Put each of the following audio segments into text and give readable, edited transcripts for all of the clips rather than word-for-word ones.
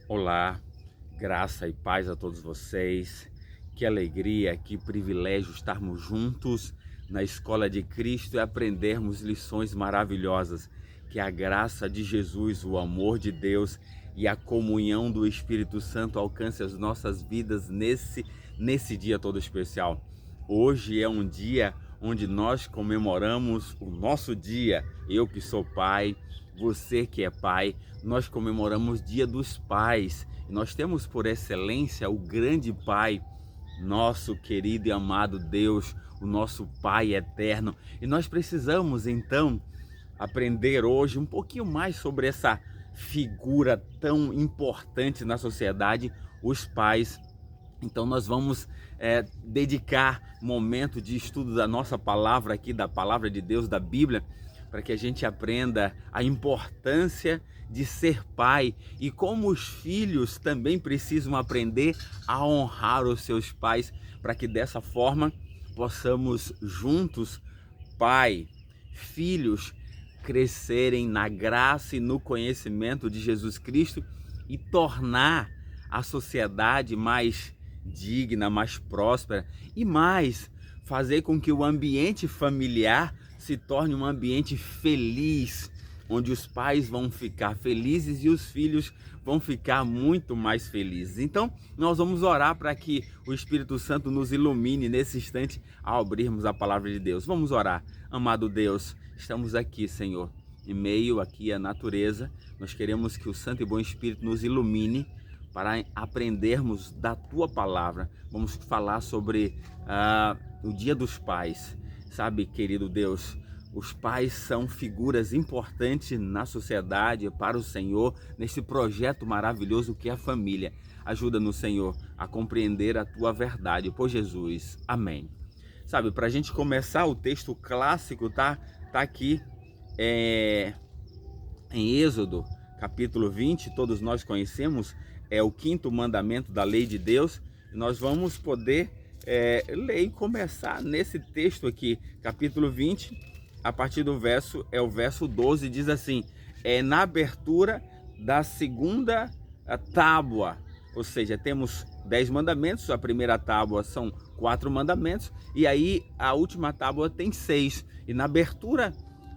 Olá, graça e paz a todos vocês. Que alegria, que privilégio estarmos juntos na Escola de Cristo e aprendermos lições maravilhosas. Que a graça de Jesus, o amor de Deus e a comunhão do Espírito Santo alcance as nossas vidas nesse dia todo especial. Hoje é um dia onde nós comemoramos o nosso dia. Eu que sou pai, você que é pai, nós comemoramos Dia dos Pais. E nós temos por excelência o grande Pai, nosso querido e amado Deus, o nosso Pai eterno. E nós precisamos então aprender hoje um pouquinho mais sobre essa figura tão importante na sociedade, os pais. Então nós vamos dedicar momento de estudo da nossa palavra aqui, da palavra de Deus, da Bíblia, para que a gente aprenda a importância de ser pai e como os filhos também precisam aprender a honrar os seus pais, para que dessa forma possamos juntos, pai, filhos, crescerem na graça e no conhecimento de Jesus Cristo e tornar a sociedade mais digna, mais próspera e mais fazer com que o ambiente familiar se torne um ambiente feliz, onde os pais vão ficar felizes e os filhos vão ficar muito mais felizes. Então, nós vamos orar para que o Espírito Santo nos ilumine nesse instante ao abrirmos a palavra de Deus. Vamos orar. Amado Deus, estamos aqui, Senhor, em meio aqui à natureza. Nós queremos que o Santo e Bom Espírito nos ilumine para aprendermos da Tua palavra. Vamos falar sobre o Dia dos Pais. Sabe, querido Deus, os pais são figuras importantes na sociedade, para o Senhor, nesse projeto maravilhoso que é a família. Ajuda-nos, Senhor, a compreender a Tua verdade, por Jesus. Amém. Sabe, para a gente começar, o texto clássico tá aqui em Êxodo, capítulo 20, todos nós conhecemos, é o 5º mandamento da lei de Deus. Nós vamos poder ler e começar nesse texto aqui, capítulo 20, a partir do verso 12, diz assim: na abertura da segunda tábua, ou seja, temos 10 mandamentos, a primeira tábua são 4 mandamentos, e aí a última tábua tem 6, e na abertura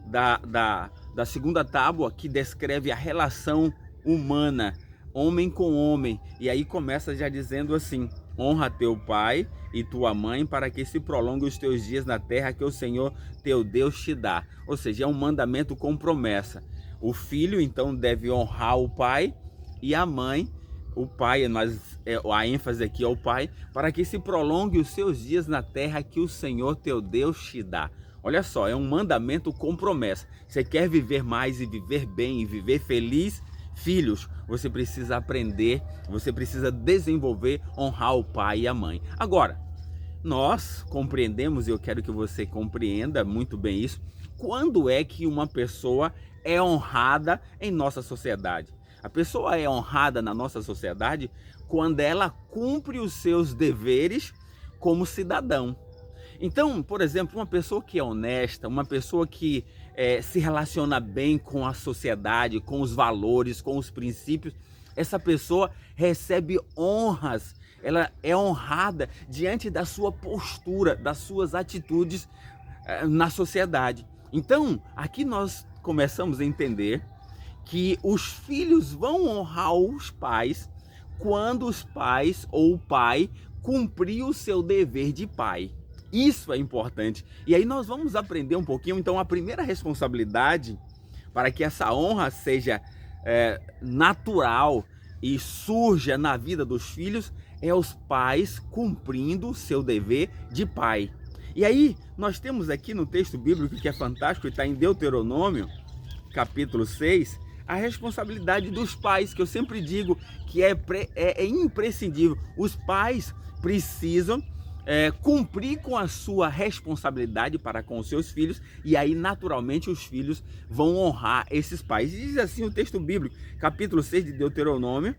da segunda tábua, que descreve a relação humana, homem com homem, e aí começa já dizendo assim: honra teu pai e tua mãe, para que se prolongue os teus dias na terra que o Senhor teu Deus te dá. Ou seja, é um mandamento com promessa. O filho então deve honrar o pai e a mãe, o pai, a ênfase aqui é o pai, para que se prolongue os seus dias na terra que o Senhor teu Deus te dá. Olha só, é um mandamento com promessa. Você quer viver mais e viver bem e viver feliz? Filhos, você precisa aprender, você precisa desenvolver, honrar o pai e a mãe. Agora, nós compreendemos, e eu quero que você compreenda muito bem isso, quando é que uma pessoa é honrada em nossa sociedade. A pessoa é honrada na nossa sociedade quando ela cumpre os seus deveres como cidadão. Então, por exemplo, uma pessoa que é honesta, uma pessoa que se relaciona bem com a sociedade, com os valores, com os princípios, essa pessoa recebe honras, ela é honrada diante da sua postura, das suas atitudes na sociedade. Então, aqui nós começamos a entender que os filhos vão honrar os pais quando os pais ou o pai cumprir o seu dever de pai. Isso é importante. E aí nós vamos aprender um pouquinho. Então, a primeira responsabilidade para que essa honra seja natural e surja na vida dos filhos é os pais cumprindo o seu dever de pai. E aí nós temos aqui no texto bíblico, que é fantástico, está em Deuteronômio, capítulo 6, a responsabilidade dos pais, que eu sempre digo que é imprescindível. Os pais precisam cumprir com a sua responsabilidade para com os seus filhos, e aí naturalmente os filhos vão honrar esses pais. Diz assim o texto bíblico, capítulo 6 de Deuteronômio,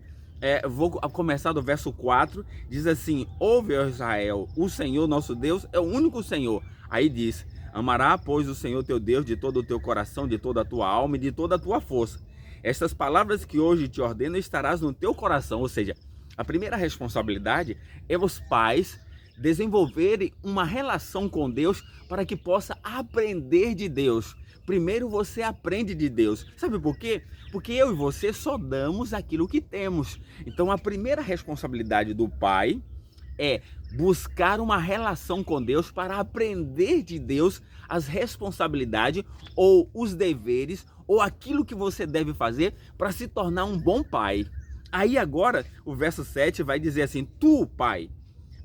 vou começar do verso 4, diz assim: ouve, ó Israel, o Senhor nosso Deus é o único Senhor. Aí diz: amará, pois, o Senhor teu Deus de todo o teu coração, de toda a tua alma e de toda a tua força. Estas palavras que hoje te ordeno estarás no teu coração. Ou seja, a primeira responsabilidade é os pais desenvolverem uma relação com Deus para que possa aprender de Deus. Primeiro você aprende de Deus. Sabe por quê? Porque eu e você só damos aquilo que temos. Então a primeira responsabilidade do pai é buscar uma relação com Deus para aprender de Deus as responsabilidades ou os deveres ou aquilo que você deve fazer para se tornar um bom pai. Aí agora o verso 7 vai dizer assim: tu, pai,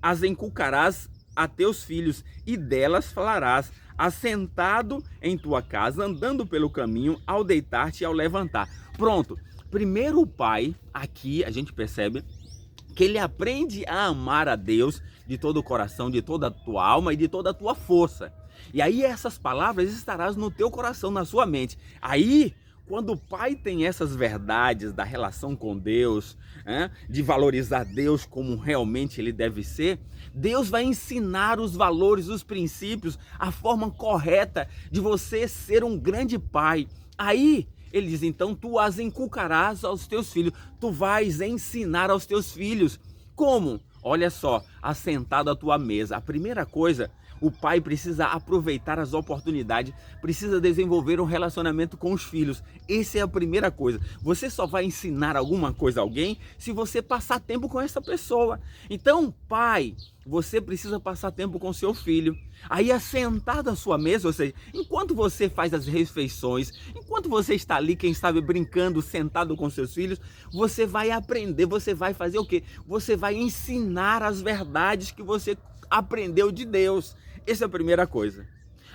as inculcarás a teus filhos e delas falarás, assentado em tua casa, andando pelo caminho, ao deitar-te e ao levantar. Pronto. Primeiro o pai, aqui a gente percebe que ele aprende a amar a Deus de todo o coração, de toda a tua alma e de toda a tua força. E aí essas palavras estarás no teu coração, na sua mente. Aí, quando o pai tem essas verdades da relação com Deus, de valorizar Deus como realmente ele deve ser, Deus vai ensinar os valores, os princípios, a forma correta de você ser um grande pai. Aí ele diz, então tu as inculcarás aos teus filhos, tu vais ensinar aos teus filhos. Como? Olha só, assentado à tua mesa. A primeira coisa, o pai precisa aproveitar as oportunidades, precisa desenvolver um relacionamento com os filhos. Essa é a primeira coisa. Você só vai ensinar alguma coisa a alguém se você passar tempo com essa pessoa. Então, pai, você precisa passar tempo com seu filho. Aí, assentado à sua mesa, ou seja, enquanto você faz as refeições, enquanto você está ali, quem sabe, brincando, sentado com seus filhos, você vai aprender, você vai fazer o quê? Você vai ensinar as verdades que você aprendeu de Deus. Essa é a primeira coisa.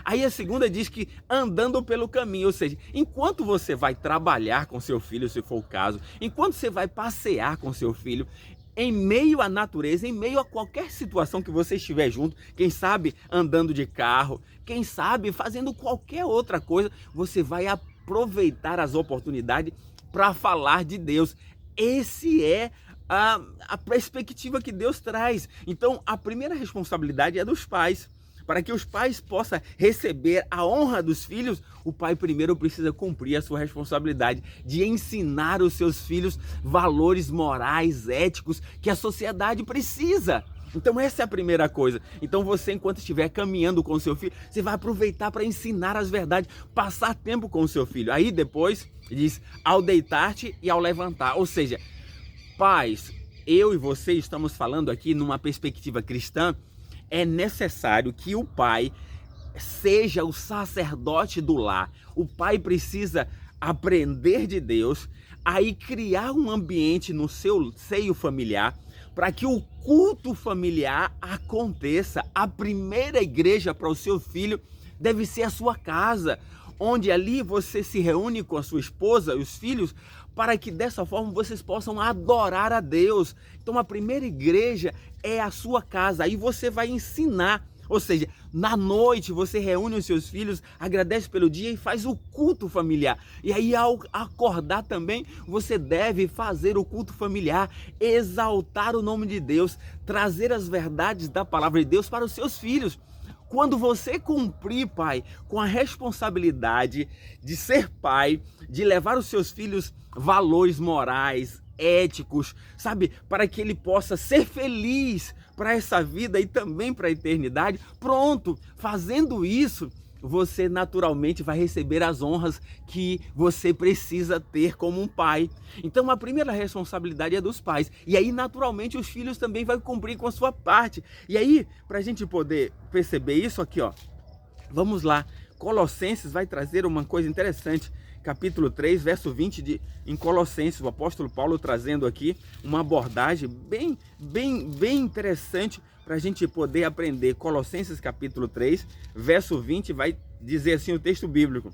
Aí a segunda diz que andando pelo caminho, ou seja, enquanto você vai trabalhar com seu filho, se for o caso, enquanto você vai passear com seu filho, em meio à natureza, em meio a qualquer situação que você estiver junto, quem sabe andando de carro, quem sabe fazendo qualquer outra coisa, você vai aproveitar as oportunidades para falar de Deus. Esse é a perspectiva que Deus traz. Então, a primeira responsabilidade é dos pais. Para que os pais possam receber a honra dos filhos, o pai primeiro precisa cumprir a sua responsabilidade de ensinar os seus filhos valores morais, éticos, que a sociedade precisa. Então essa é a primeira coisa. Então você, enquanto estiver caminhando com o seu filho, você vai aproveitar para ensinar as verdades, passar tempo com o seu filho. Aí depois diz, ao deitar-te e ao levantar. Ou seja, pais, eu e você estamos falando aqui numa perspectiva cristã. É necessário que o pai seja o sacerdote do lar. O pai precisa aprender de Deus, aí criar um ambiente no seu seio familiar para que o culto familiar aconteça. A primeira igreja para o seu filho deve ser a sua casa, onde ali você se reúne com a sua esposa e os filhos, para que dessa forma vocês possam adorar a Deus. Então a primeira igreja é a sua casa, aí você vai ensinar, ou seja, na noite você reúne os seus filhos, agradece pelo dia e faz o culto familiar. E aí ao acordar também, você deve fazer o culto familiar, exaltar o nome de Deus, trazer as verdades da palavra de Deus para os seus filhos. Quando você cumprir, pai, com a responsabilidade de ser pai, de levar os seus filhos valores morais, éticos, sabe? Para que ele possa ser feliz para essa vida e também para a eternidade. Pronto, fazendo isso, você naturalmente vai receber as honras que você precisa ter como um pai. Então a primeira responsabilidade é dos pais. E aí naturalmente os filhos também vão cumprir com a sua parte. E aí, para a gente poder perceber isso aqui, ó, vamos lá. Colossenses vai trazer uma coisa interessante. Capítulo 3, verso 20 em Colossenses, o apóstolo Paulo trazendo aqui uma abordagem bem interessante para a gente poder aprender. Colossenses capítulo 3, verso 20, vai dizer assim o texto bíblico: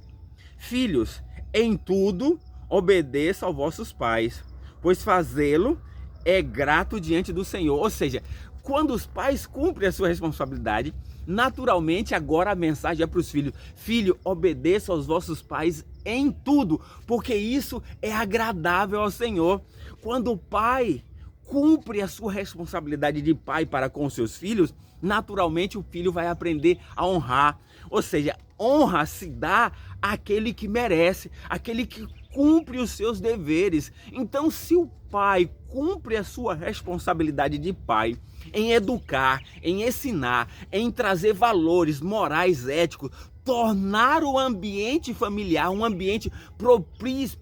filhos, em tudo obedeça aos vossos pais, pois fazê-lo é grato diante do Senhor. Ou seja, quando os pais cumprem a sua responsabilidade, naturalmente agora a mensagem é para os filhos: filho, obedeça aos vossos pais em tudo, porque isso é agradável ao Senhor. Quando o pai cumpre a sua responsabilidade de pai para com os seus filhos, naturalmente o filho vai aprender a honrar. Ou seja, honra se dá àquele que merece, aquele que cumpre os seus deveres. Então, se o pai cumpre a sua responsabilidade de pai, em educar, em ensinar, em trazer valores morais, éticos, tornar o ambiente familiar um ambiente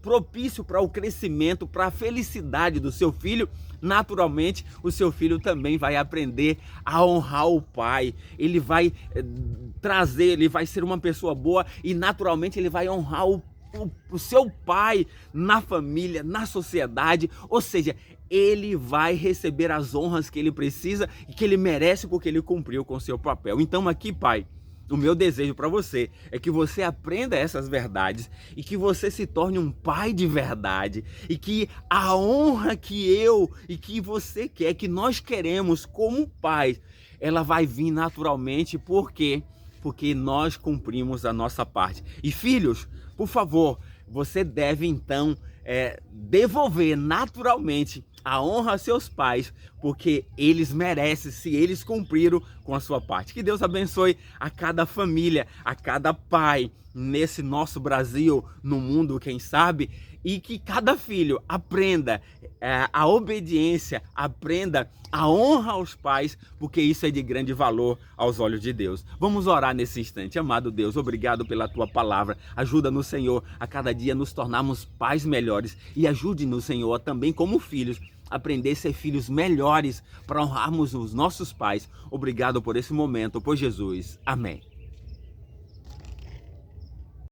propício para o crescimento, para a felicidade do seu filho, naturalmente o seu filho também vai aprender a honrar o pai. Ele vai ele vai ser uma pessoa boa e naturalmente ele vai honrar o seu pai na família, na sociedade, ou seja, ele vai receber as honras que ele precisa e que ele merece porque ele cumpriu com seu papel. Então aqui, pai, o meu desejo para você é que você aprenda essas verdades e que você se torne um pai de verdade e que a honra que eu e que você quer, que nós queremos como pais, ela vai vir naturalmente. Por quê? Porque nós cumprimos a nossa parte. E filhos, por favor, você deve então devolver naturalmente a honra a seus pais, porque eles merecem, se eles cumpriram com a sua parte. Que Deus abençoe a cada família, a cada pai nesse nosso Brasil, no mundo, quem sabe, e que cada filho aprenda a obediência, aprenda a honra aos pais, porque isso é de grande valor aos olhos de Deus. Vamos orar nesse instante. Amado Deus, obrigado pela tua palavra. Ajuda-nos, Senhor, a cada dia nos tornarmos pais melhores e ajude-nos, Senhor, também como filhos, aprender a ser filhos melhores para honrarmos os nossos pais. Obrigado por esse momento, por Jesus. Amém.